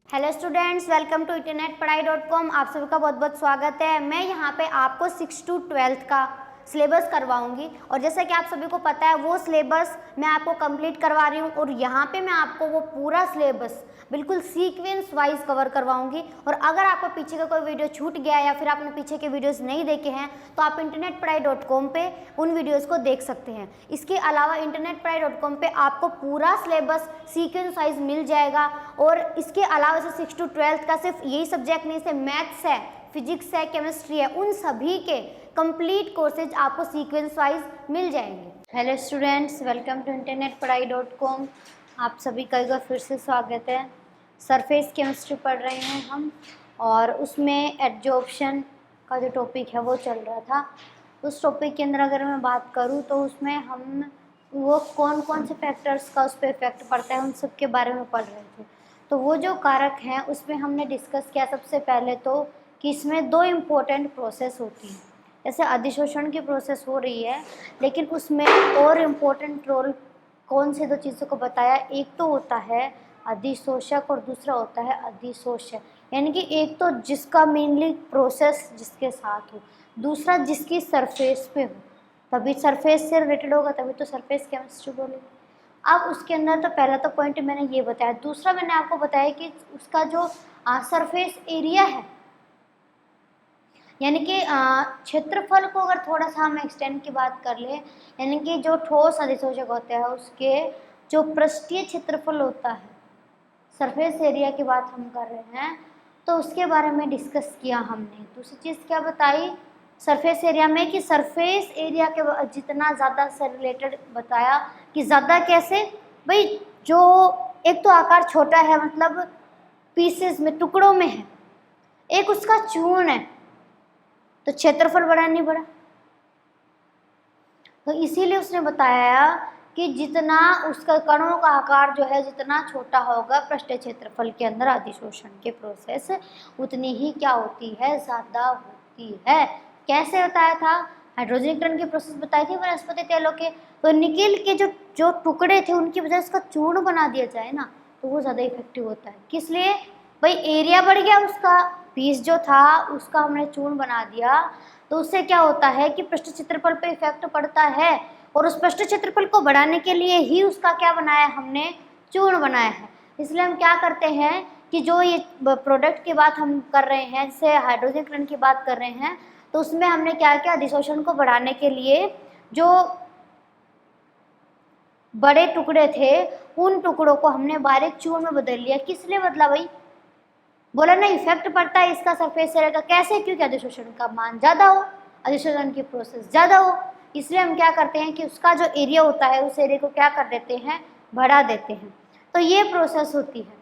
Hello students, welcome to internetpadhai.com। आप सभी का बहुत बहुत स्वागत है। मैं यहाँ पे आपको 6 to 12th का सिलेबस करवाऊंगी और जैसा कि आप सभी को पता है वो सिलेबस मैं आपको कंप्लीट करवा रही हूँ और यहाँ पे मैं आपको वो पूरा सिलेबस बिल्कुल सीक्वेंस वाइज कवर करवाऊंगी। और अगर आपको पीछे का कोई वीडियो छूट गया या फिर आपने पीछे के वीडियोस नहीं देखे हैं तो आप internetpadhai.com पे उन वीडियोस को देख सकते हैं। इसके अलावा internetpadhai.com पे आपको पूरा सिलेबस सीक्वेंस वाइज मिल जाएगा। और इसके अलावा से 6 to 12th का सिर्फ यही सब्जेक्ट नहीं, से मैथ्स है, फिजिक्स है, केमिस्ट्री है, उन सभी के कंप्लीट कोर्सेज आपको सीक्वेंस वाइज मिल जाएंगे। Hello students, welcome to internetpadhai.com। आप सभी का एक बार फिर से स्वागत है। सरफेस केमिस्ट्री पढ़ रहे हैं हम और उसमें एडजॉर्प्शन का जो टॉपिक है वो चल रहा था। उस टॉपिक के अंदर अगर मैं बात करूँ तो उसमें हम वो कौन कौन से फैक्टर्स का उस पर इफेक्ट पड़ता है उन सब के बारे में पढ़ रहे थे। तो वो जो कारक हैं उसमें हमने डिस्कस किया सबसे पहले तो कि इसमें दो इम्पोर्टेंट प्रोसेस होती हैं। जैसे अधिशोषण की प्रोसेस हो रही है लेकिन उसमें और इम्पोर्टेंट रोल कौन से दो चीज़ों को बताया, एक तो होता है अधिशोषक और दूसरा होता है अधिशोष्य। यानी कि एक तो जिसका मेनली प्रोसेस जिसके साथ हो, दूसरा जिसकी सरफेस पे हो, तभी सरफेस से रिलेटेड होगा, तभी तो सरफेस केमिस्ट्री बोलेंगे। अब उसके अंदर तो पहला तो पॉइंट मैंने ये बताया, दूसरा मैंने आपको बताया कि उसका जो सरफेस एरिया है यानी कि क्षेत्रफल को अगर थोड़ा सा हम एक्सटेंड की बात कर ले, यानी कि जो ठोस अधिशोषक होते हैं उसके जो पृष्ठीय क्षेत्रफल होता है, सरफेस एरिया की बात हम कर रहे हैं, तो उसके बारे में डिस्कस किया हमने। दूसरी चीज़ क्या बताई सरफेस एरिया में कि सरफेस एरिया के जितना ज़्यादा से रिलेटेड बताया कि ज़्यादा कैसे भाई, जो एक तो आकार छोटा है मतलब पीसेस में टुकड़ों में है, एक उसका चूर्ण है तो क्षेत्रफल बड़ा नहीं बड़ा। तो इसीलिए उसने बताया कि जितना उसका कणों का आकार जो है जितना छोटा होगा पृष्ठीय क्षेत्रफल के अंदर अधिशोषण के प्रोसेस उतनी ही क्या होती है, ज़्यादा होती है। कैसे बताया था, हाइड्रोजनीकरण की प्रोसेस बताई थी वनस्पति तेलों के। तो निकेल के जो जो टुकड़े थे उनकी वजह से उसका चूर्ण बना दिया जाए ना तो वो ज़्यादा इफेक्टिव होता है। किस लिए भाई, एरिया बढ़ गया, उसका पीस जो था उसका हमने चूर्ण बना दिया तो उससे क्या होता है कि पृष्ठ क्षेत्रफल पे इफेक्ट पड़ता है और उस पृष्ठ क्षेत्रफल को बढ़ाने के लिए ही उसका क्या बनाया, हमने चूर्ण बनाया है। इसलिए हम क्या करते हैं कि जो ये प्रोडक्ट की बात हम कर रहे हैं, जैसे हाइड्रोजनीकरण की बात कर रहे हैं, तो उसमें हमने क्या किया, अधिशोषण को बढ़ाने के लिए जो बड़े टुकड़े थे उन टुकड़ों को हमने बारीक चूर्ण में बदल लिया। किस लिए बदला भाई, बोला ना इफेक्ट पड़ता है इसका सरफेस एरिया का। कैसे, क्योंकि अधिशोषण का मान ज़्यादा हो, अधिशोषण की प्रोसेस ज़्यादा हो, इसलिए हम क्या करते हैं कि उसका जो एरिया होता है उस एरिया को क्या कर देते हैं, बढ़ा देते हैं। तो ये प्रोसेस होती है।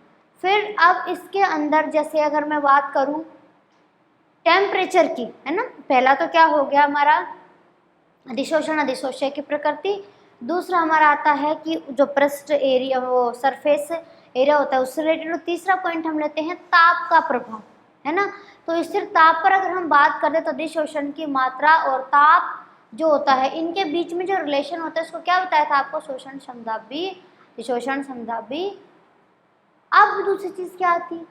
फिर अब इसके अंदर जैसे अगर मैं बात करूँ टेम्परेचर की, है ना, पहला तो क्या हो गया हमारा अधिशोषण अधिशोष्य की प्रकृति, दूसरा हमारा आता है कि जो पृष्ठ एरिया वो सरफेस एरिया होता है उससे रिलेटेड। तीसरा पॉइंट हम लेते हैं ताप का प्रभाव, है ना। तो स्थिर ताप पर अगर हम बात करें तो अधिशोषण की मात्रा और ताप जो होता है इनके बीच में जो रिलेशन होता है उसको क्या बताया था आपको, शोषण समदाबी, अधिशोषण समदाबी। अब दूसरी चीज क्या आती,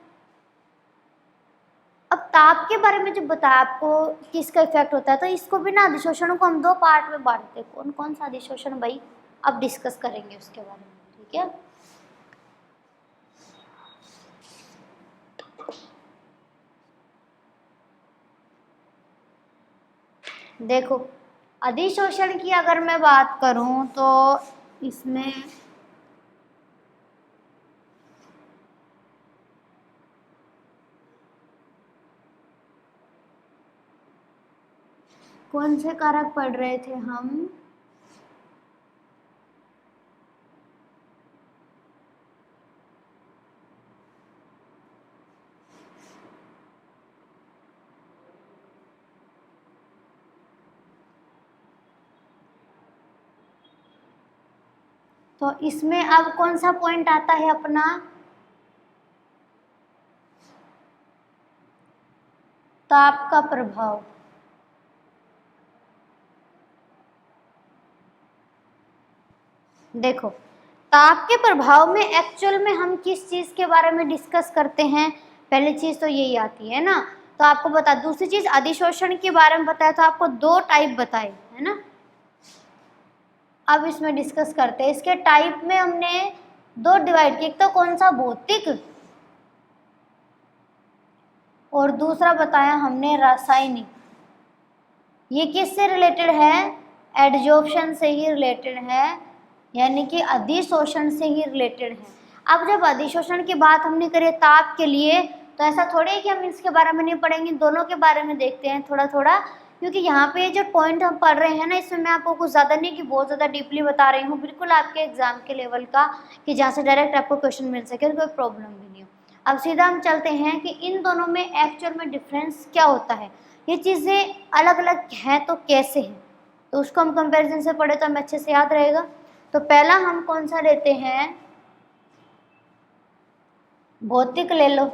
अब ताप के बारे में जब बताया आपको किसका इफेक्ट होता है तो इसको भी ना अधिशोषण को हम दो पार्ट में बांटते हैं। कौन कौन सा अधिशोषण भाई, अब डिस्कस करेंगे उसके बारे में, ठीक है। देखो अधिशोषण की अगर मैं बात करूं तो इसमें कौन से कारक पढ़ रहे थे हम, तो इसमें अब कौन सा पॉइंट आता है अपना, ताप का प्रभाव। देखो ताप के प्रभाव में एक्चुअल में हम किस चीज के बारे में डिस्कस करते हैं, पहली चीज तो यही आती है ना। तो आपको बता, दूसरी चीज अधिशोषण के बारे में बताया, तो आपको 2 टाइप बताए है ना। अब इसमें डिस्कस करते हैं। इसके टाइप में हमने 2 डिवाइड किए, एक तो कौन सा, भौतिक, और दूसरा बताया हमने रासायनिक। ये किससे रिलेटेड है, एडजॉर्प्शन से ही रिलेटेड है, यानी कि अधिशोषण से ही रिलेटेड है। अब जब अधिशोषण की बात हमने करी ताप के लिए, तो ऐसा थोड़ी है कि हम इसके बारे में नहीं पढ़ेंगे, दोनों के बारे में देखते हैं थोड़ा थोड़ा, क्योंकि यहाँ पे जो पॉइंट हम पढ़ रहे हैं ना, इसमें मैं आपको कुछ ज़्यादा नहीं कि बहुत ज़्यादा डीपली बता रही हूँ, बिल्कुल आपके एग्जाम के लेवल का, कि जहाँ से डायरेक्ट आपको क्वेश्चन मिल सके, कोई प्रॉब्लम भी नहीं हो। अब सीधा हम चलते हैं कि इन दोनों में एक्चुअल में डिफरेंस क्या होता है, ये चीज़ें अलग अलग हैं तो कैसे हैं, तो उसको हम कंपैरिजन से पढ़े तो हमें अच्छे से याद रहेगा। तो पहला हम कौन सा लेते हैं, भौतिक ले लो।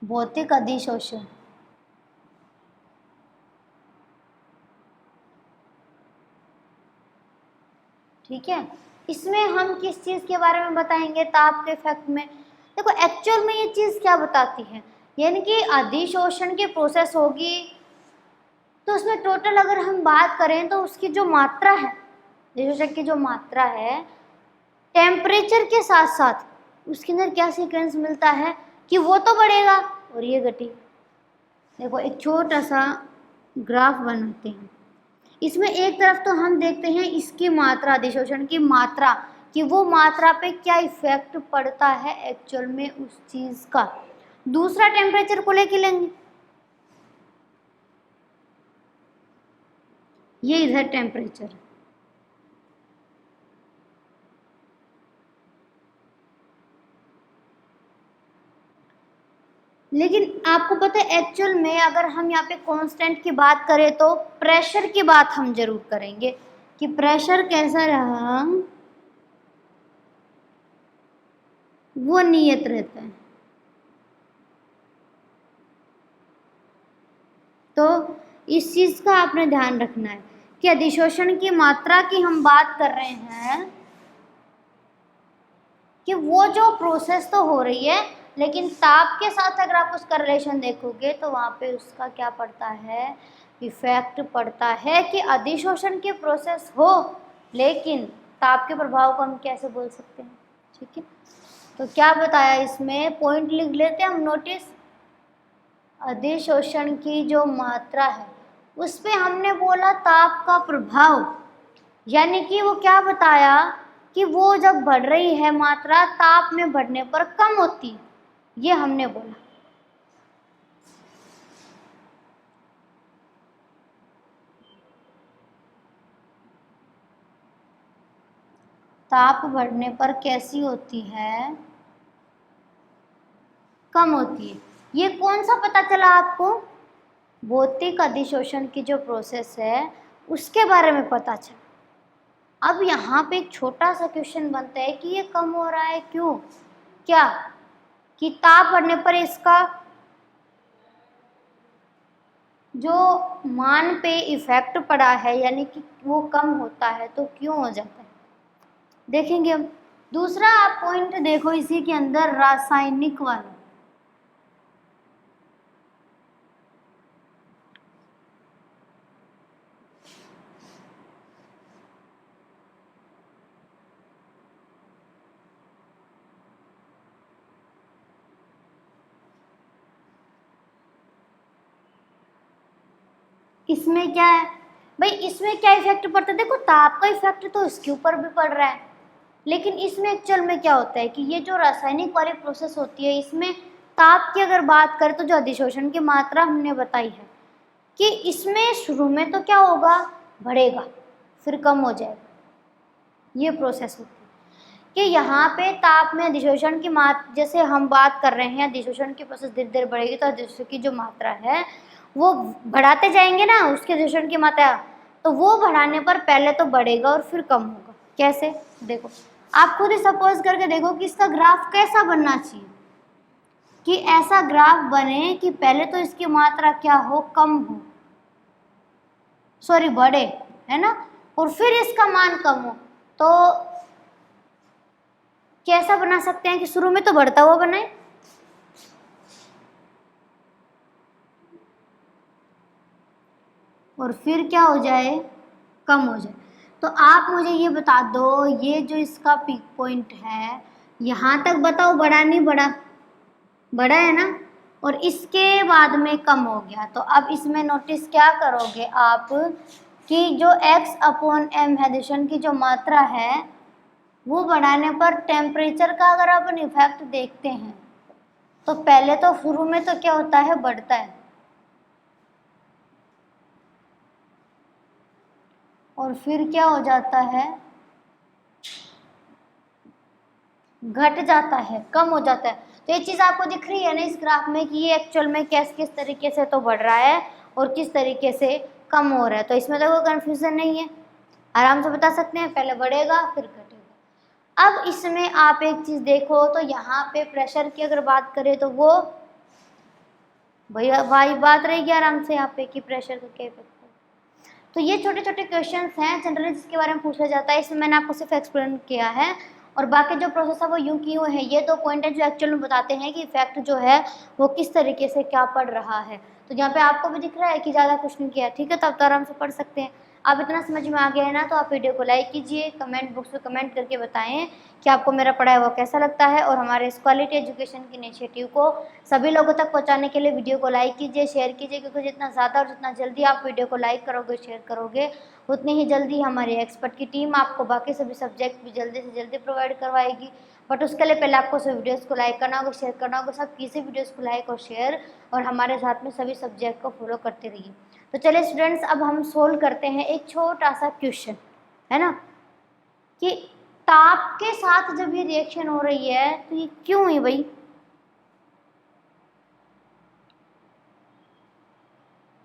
भौतिक अधिशोषण, ठीक है। इसमें हम किस चीज के बारे में बताएंगे, ताप के इफेक्ट में। देखो एक्चुअल में ये चीज क्या बताती है, यानी कि अधिशोषण की प्रोसेस होगी, तो उसमें टोटल अगर हम बात करें तो उसकी जो मात्रा है, अधिशोषण की जो मात्रा है, टेम्परेचर के साथ साथ उसके अंदर क्या सीक्वेंस मिलता है कि वो तो बढ़ेगा और ये घटी। देखो एक छोटा सा ग्राफ बनाते हैं, इसमें एक तरफ तो हम देखते हैं इसकी मात्रा, अधिशोषण की मात्रा, कि वो मात्रा पे क्या इफेक्ट पड़ता है एक्चुअल में उस चीज का। दूसरा टेम्परेचर को लेके लेंगे, ये इधर टेम्परेचर, लेकिन आपको पता है एक्चुअल में अगर हम यहाँ पे कांस्टेंट की बात करें तो प्रेशर की बात हम जरूर करेंगे कि प्रेशर कैसा रहा, वो नियत रहता है। तो इस चीज का आपने ध्यान रखना है कि अधिशोषण की मात्रा की हम बात कर रहे हैं कि वो जो प्रोसेस तो हो रही है, लेकिन ताप के साथ अगर आप उसका रिलेशन देखोगे तो वहाँ पे उसका क्या पड़ता है, इफेक्ट पड़ता है कि अधिशोषण की प्रोसेस हो, लेकिन ताप के प्रभाव को हम कैसे बोल सकते हैं, ठीक है। तो क्या बताया इसमें, पॉइंट लिख लेते हैं हम, नोटिस, अधिशोषण की जो मात्रा है उस पे हमने बोला ताप का प्रभाव, यानी कि वो क्या बताया कि वो जब बढ़ रही है मात्रा ताप में बढ़ने पर कम होती है, ये हमने बोला। ताप बढ़ने पर कैसी होती है, कम होती है। ये कौन सा पता चला आपको, भौतिक अधिशोषण की जो प्रोसेस है उसके बारे में पता चला। अब यहाँ पे एक छोटा सा क्वेश्चन बनता है कि ये कम हो रहा है क्यों, क्या कि ताप बढ़ने पर इसका जो मान पे इफेक्ट पड़ा है, यानी कि वो कम होता है, तो क्यों हो जाता है, देखेंगे हम। दूसरा आप पॉइंट देखो इसी के अंदर, रासायनिक वाला, इसमें क्या है भाई, इसमें क्या इफेक्ट पड़ता है, देखो ताप का इफेक्ट तो इसके ऊपर भी पड़ रहा है, लेकिन इसमें एक्चुअल में क्या होता है कि ये जो रासायनिक वाली प्रोसेस होती है, इसमें ताप की अगर बात करें तो जो अधिशोषण की मात्रा हमने बताई है कि इसमें शुरू में तो क्या होगा, बढ़ेगा, फिर कम हो जाएगा, ये प्रोसेस होती है। कि यहाँ पे ताप में अधिशोषण की मात्रा, जैसे हम बात कर रहे हैं अधिशोषण की प्रोसेस धीरे धीरे बढ़ेगी, तो अधिशोषण की जो मात्रा है वो बढ़ाते जाएंगे ना उसके अधिशोषण की मात्रा, तो वो बढ़ाने पर पहले तो बढ़ेगा और फिर कम होगा। कैसे, देखो आप खुद ही सपोज करके देखो कि इसका ग्राफ कैसा बनना चाहिए, कि ऐसा ग्राफ बने कि पहले तो इसकी मात्रा क्या हो, कम हो, सॉरी बढ़े, है ना, और फिर इसका मान कम हो, तो कैसा बना सकते हैं कि शुरू में तो बढ़ता हुआ बनाए, और फिर क्या हो जाए, कम हो जाए। तो आप मुझे ये बता दो, ये जो इसका पीक पॉइंट है यहाँ तक बताओ बढ़ा नहीं बढ़ा, बढ़ा है ना, और इसके बाद में कम हो गया। तो अब इसमें नोटिस क्या करोगे आप कि जो x अपॉन m है, दिशन की जो मात्रा है, वो बढ़ाने पर टेम्परेचर का अगर अपन इफेक्ट देखते हैं तो पहले तो शुरू में तो क्या होता है, बढ़ता है, और फिर क्या हो जाता है, घट जाता है, कम हो जाता है। तो ये चीज़ आपको दिख रही है ना इस ग्राफ में कि ये एक्चुअल में किस तरीके से तो बढ़ रहा है और किस तरीके से कम हो रहा है। तो इसमें तो कोई कन्फ्यूज़न नहीं है, आराम से बता सकते हैं, पहले बढ़ेगा फिर घटेगा। अब इसमें आप एक चीज़ देखो, तो यहाँ पे प्रेशर की अगर बात करें तो वो भैया भाई बात रहेगी आराम से यहाँ पे कि प्रेशर का क्या इफेक्ट है। तो ये छोटे छोटे क्वेश्चंस हैं जनरली जिसके बारे में पूछा जाता है, इसमें मैंने आपको सिर्फ एक्सप्लेन किया है, और बाकी जो प्रोसेस है वो यूं की यूं है। ये दो पॉइंट है जो एक्चुअल में बताते हैं कि इफेक्ट जो है वो किस तरीके से क्या पड़ रहा है। तो यहाँ पे आपको भी दिख रहा है कि ज़्यादा कुछ नहीं किया, ठीक है, तो आप तो आराम से पढ़ सकते हैं। आप इतना समझ में आ गया है ना, तो आप वीडियो को लाइक कीजिए, कमेंट बॉक्स में कमेंट करके बताएं कि आपको मेरा पढ़ाया हुआ कैसा लगता है, और हमारे इस क्वालिटी एजुकेशन की इनिशिएटिव को सभी लोगों तक पहुंचाने के लिए वीडियो को लाइक कीजिए, शेयर कीजिए, क्योंकि जितना ज़्यादा और जितना जल्दी आप वीडियो को लाइक करोगे, शेयर करोगे, उतनी ही जल्दी हमारी एक्सपर्ट की टीम आपको बाकी सभी सब्जेक्ट भी जल्दी से जल्दी प्रोवाइड करवाएगी। बट उसके लिए पहले आपको सब वीडियोस को लाइक करना होगा, शेयर करना होगा, सब किसी वीडियोस को लाइक और शेयर, और हमारे साथ में सभी सब्जेक्ट को फॉलो करते रहिए। तो चलिए स्टूडेंट्स, अब हम सोल्व करते हैं एक छोटा सा क्वेश्चन, है ना, कि ताप के साथ जब ये रिएक्शन हो रही है तो ये क्यों हुई भाई।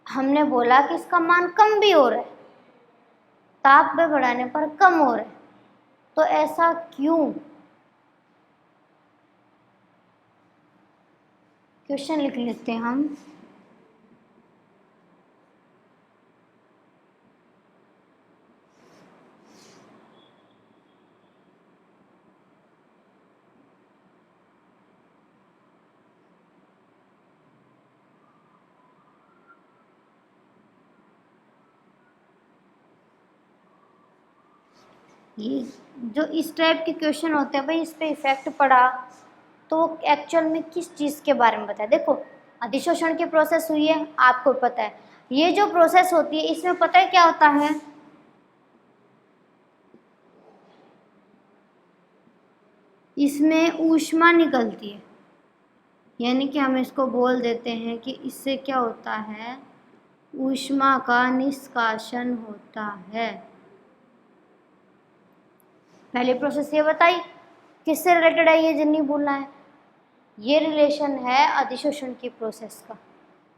हमने बोला कि इसका मान कम भी हो रहा है, ताप में बढ़ाने पर कम हो रहा है, तो ऐसा क्यों। क्वेश्चन लिख लेते हैं हम। ये जो इस टाइप के क्वेश्चन होते हैं भाई, इस पे इफेक्ट पड़ा तो एक्चुअल में किस चीज़ के बारे में बताया। देखो, अधिशोषण की प्रोसेस हुई है, आपको पता है। ये जो प्रोसेस होती है इसमें पता है क्या होता है, इसमें ऊष्मा निकलती है, यानी कि हम इसको बोल देते हैं कि इससे क्या होता है, ऊष्मा का निष्कासन होता है। पहली प्रोसेस ये बताई, किससे रिलेटेड है ये जिन्नी बोलना है, ये रिलेशन है अधिशोषण की प्रोसेस का,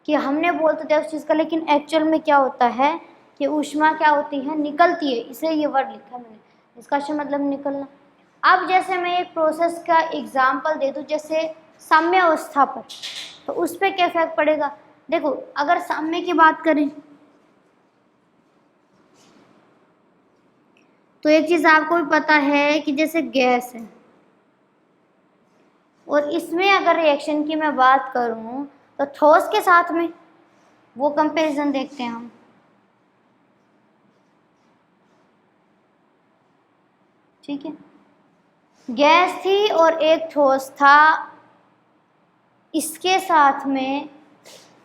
कि हमने बोल तो दिया उस चीज़ का, लेकिन एक्चुअल में क्या होता है कि ऊष्मा क्या होती है, निकलती है, इसलिए ये वर्ड लिखा मैंने, निष्कासन मतलब निकलना। अब जैसे मैं एक प्रोसेस का एग्जाम्पल दे दूँ, जैसे साम्य अवस्था पर, तो उस पर क्या इफेक्ट पड़ेगा। देखो, अगर साम्य की बात करें तो एक चीज़ आपको भी पता है कि जैसे गैस है, और इसमें अगर रिएक्शन की मैं बात करूं तो ठोस के साथ में वो कंपैरिजन देखते हैं हम। ठीक है, गैस थी और एक ठोस था, इसके साथ में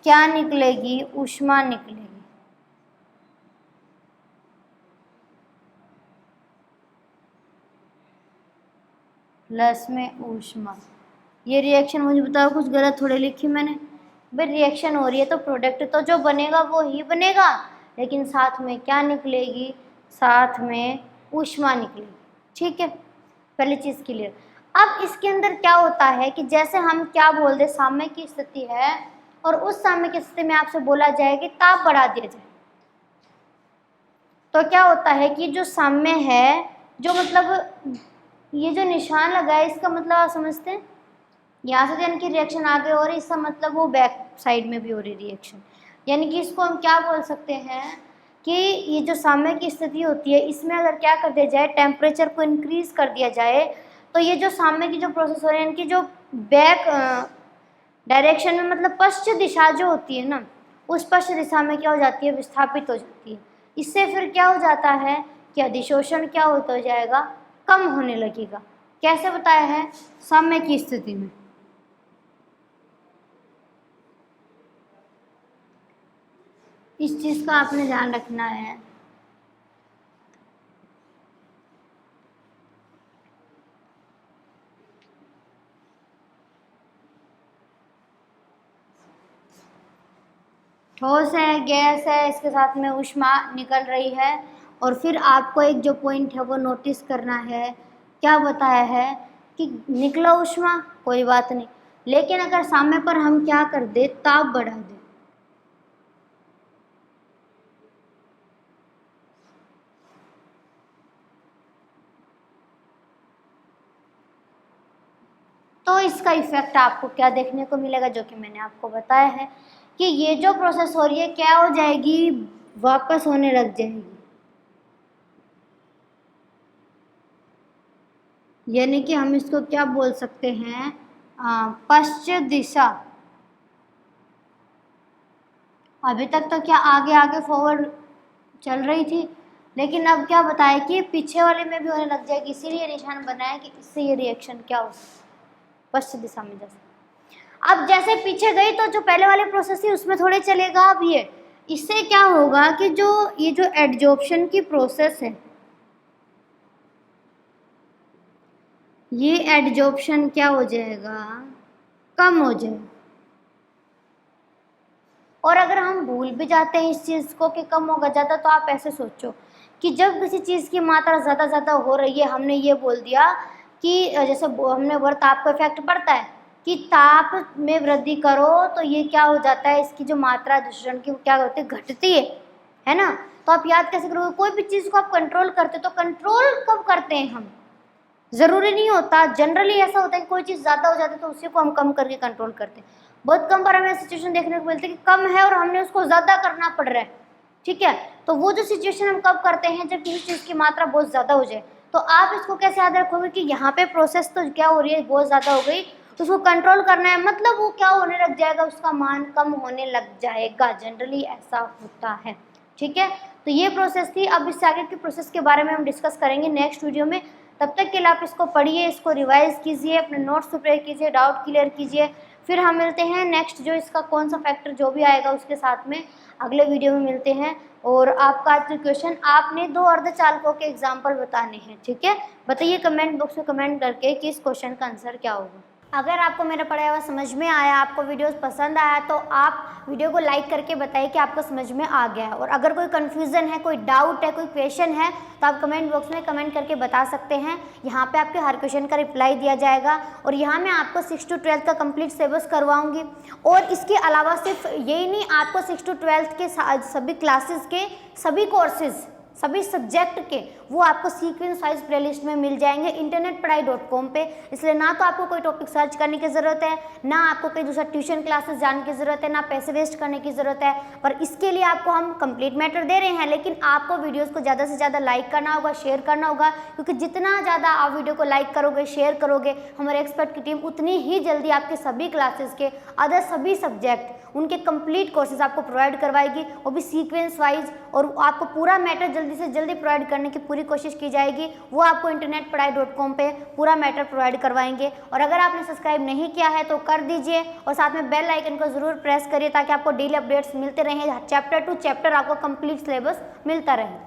क्या निकलेगी, ऊष्मा निकलेगी। प्लस में ऊष्मा। ये रिएक्शन मुझे बताओ, कुछ गलत थोड़ी लिखी मैंने। भाई रिएक्शन हो रही है तो प्रोडक्ट तो जो बनेगा वो ही बनेगा, लेकिन साथ में क्या निकलेगी, साथ में ऊष्मा निकलेगी। ठीक है, पहली चीज़ क्लियर। अब इसके अंदर क्या होता है कि जैसे हम क्या बोल दे, साम्य की स्थिति है और उस साम्य की स्थिति में आपसे बोला जाए कि ताप बढ़ा दिया जाए, तो क्या होता है कि जो साम्य है, जो मतलब ये जो निशान लगा है इसका मतलब आप समझते हैं, यहाँ से यानी कि रिएक्शन आगे हो रही है, इसका मतलब वो बैक साइड में भी हो रही रिएक्शन, यानी कि इसको हम क्या बोल सकते हैं कि ये जो साम्य की स्थिति होती है इसमें अगर क्या कर दिया जाए, टेम्परेचर को इंक्रीज कर दिया जाए, तो ये जो साम्य की जो प्रोसेस हो रही है इनकी जो बैक डायरेक्शन में, मतलब पश्चिम दिशा जो होती है ना, उस पश्चिम दिशा में क्या हो जाती है, विस्थापित हो जाती है। इससे फिर क्या हो जाता है कि अधिशोषण क्या होता हो जाएगा, कम होने लगेगा। कैसे बताया है, साम्य की स्थिति में। इस चीज का आपने ध्यान रखना है। ठोस है, गैस है, इसके साथ में ऊष्मा निकल रही है, और फिर आपको एक जो पॉइंट है वो नोटिस करना है। क्या बताया है कि निकला ऊष्मा, कोई बात नहीं, लेकिन अगर साम्य पर हम क्या कर दे, ताप बढ़ा दे, तो इसका इफेक्ट आपको क्या देखने को मिलेगा, जो कि मैंने आपको बताया है कि ये जो प्रोसेस हो रही है क्या हो जाएगी, वापस होने लग जाएगी। यानी कि हम इसको क्या बोल सकते हैं, पश्चिम दिशा। अभी तक तो क्या आगे आगे फॉरवर्ड चल रही थी, लेकिन अब क्या बताया कि पीछे वाले में भी होने लग जाएगी, इसीलिए निशान बनाया कि इससे ये रिएक्शन क्या हो, पश्चिम दिशा में जैसे। अब जैसे पीछे गई तो जो पहले वाले प्रोसेस थी उसमें थोड़े चलेगा। अब ये इससे क्या होगा कि जो ये जो एडजॉर्प्शन की प्रोसेस है, ये एडजॉर्प्शन क्या हो जाएगा, कम हो जाएगा। और अगर हम भूल भी जाते हैं इस चीज़ को कि कम होगा ज़्यादा, तो आप ऐसे सोचो कि जब किसी चीज़ की मात्रा ज़्यादा हो रही है, हमने ये बोल दिया कि जैसे हमने वर्ग ताप का इफेक्ट पड़ता है कि ताप में वृद्धि करो तो ये क्या हो जाता है, इसकी जो मात्रा दूषण की क्या होती है, घटती है ना। तो आप याद कैसे करोगे, कोई भी चीज़ को आप कंट्रोल करते तो कंट्रोल कब करते हैं हम, ज़रूरी नहीं होता, जनरली ऐसा होता है कि कोई चीज़ ज़्यादा हो जाती है तो उसी को हम कम करके कंट्रोल करते हैं। बहुत कम बार हमें सिचुएशन देखने को मिलती है कि कम है और हमने उसको ज़्यादा करना पड़ रहा है, ठीक है। तो वो जो सिचुएशन हम कब करते हैं, जब किसी चीज़ की मात्रा बहुत ज़्यादा हो जाए। तो आप इसको कैसे याद रखोगे कि यहाँ पे प्रोसेस तो क्या हो रही है, बहुत ज़्यादा हो गई, तो उसको कंट्रोल करना है, मतलब वो क्या होने लग जाएगा, उसका मान कम होने लग जाएगा। जनरली ऐसा होता है, ठीक है। तो ये प्रोसेस थी। अब इससे आगे की प्रोसेस के बारे में हम डिस्कस करेंगे नेक्स्ट वीडियो में। तब तक के लिए आप इसको पढ़िए, इसको रिवाइज कीजिए, अपने नोट्स प्रिपेयर कीजिए, डाउट क्लियर कीजिए। फिर हम मिलते हैं नेक्स्ट, जो इसका कौन सा फैक्टर जो भी आएगा उसके साथ में अगले वीडियो में मिलते हैं। और आपका आज जो क्वेश्चन, आपने 2 अर्धचालकों के एग्जाम्पल बताने हैं, ठीक है। बताइए कमेंट बॉक्स में कमेंट करके कि इस क्वेश्चन का आंसर क्या होगा। अगर आपको मेरा पढ़ाया हुआ समझ में आया, आपको वीडियोस पसंद आया, तो आप वीडियो को लाइक करके बताइए कि आपको समझ में आ गया है। और अगर कोई कन्फ्यूज़न है, कोई डाउट है, कोई क्वेश्चन है, तो आप कमेंट बॉक्स में कमेंट करके बता सकते हैं। यहाँ पे आपके हर क्वेश्चन का रिप्लाई दिया जाएगा। और यहाँ मैं आपको 6 to 12 का कंप्लीट सिलेबस करवाऊँगी। और इसके अलावा सिर्फ यही नहीं, आपको 6 to 12 के सभी क्लासेस के सभी कोर्सेज, सभी सब्जेक्ट के, वो आपको सीक्वेंस वाइज प्लेलिस्ट में मिल जाएंगे internetpadhai.com पे। इसलिए ना तो आपको कोई टॉपिक सर्च करने की ज़रूरत है, ना आपको कोई दूसरा ट्यूशन क्लासेस जाने की ज़रूरत है, ना पैसे वेस्ट करने की ज़रूरत है। पर इसके लिए आपको हम कंप्लीट मैटर दे रहे हैं, लेकिन आपको वीडियोस को ज़्यादा से ज़्यादा लाइक करना होगा, शेयर करना होगा, क्योंकि जितना ज़्यादा आप वीडियो को लाइक करोगे, शेयर करोगे, हमारे एक्सपर्ट की टीम उतनी ही जल्दी आपके सभी क्लासेस के अदर सभी सब्जेक्ट, उनके कंप्लीट कोर्सेज आपको प्रोवाइड करवाएगी, वो भी सीक्वेंस वाइज। और आपको पूरा मैटर जल्दी से जल्दी प्रोवाइड करने की पूरी कोशिश की जाएगी। वो आपको internetpadhai.com पे पूरा मैटर प्रोवाइड करवाएंगे। और अगर आपने सब्सक्राइब नहीं किया है तो कर दीजिए, और साथ में बेल आइकन को ज़रूर प्रेस करिए, ताकि आपको डेली अपडेट्स मिलते रहें, चैप्टर टू चैप्टर आपको कंप्लीट सिलेबस मिलता रहे।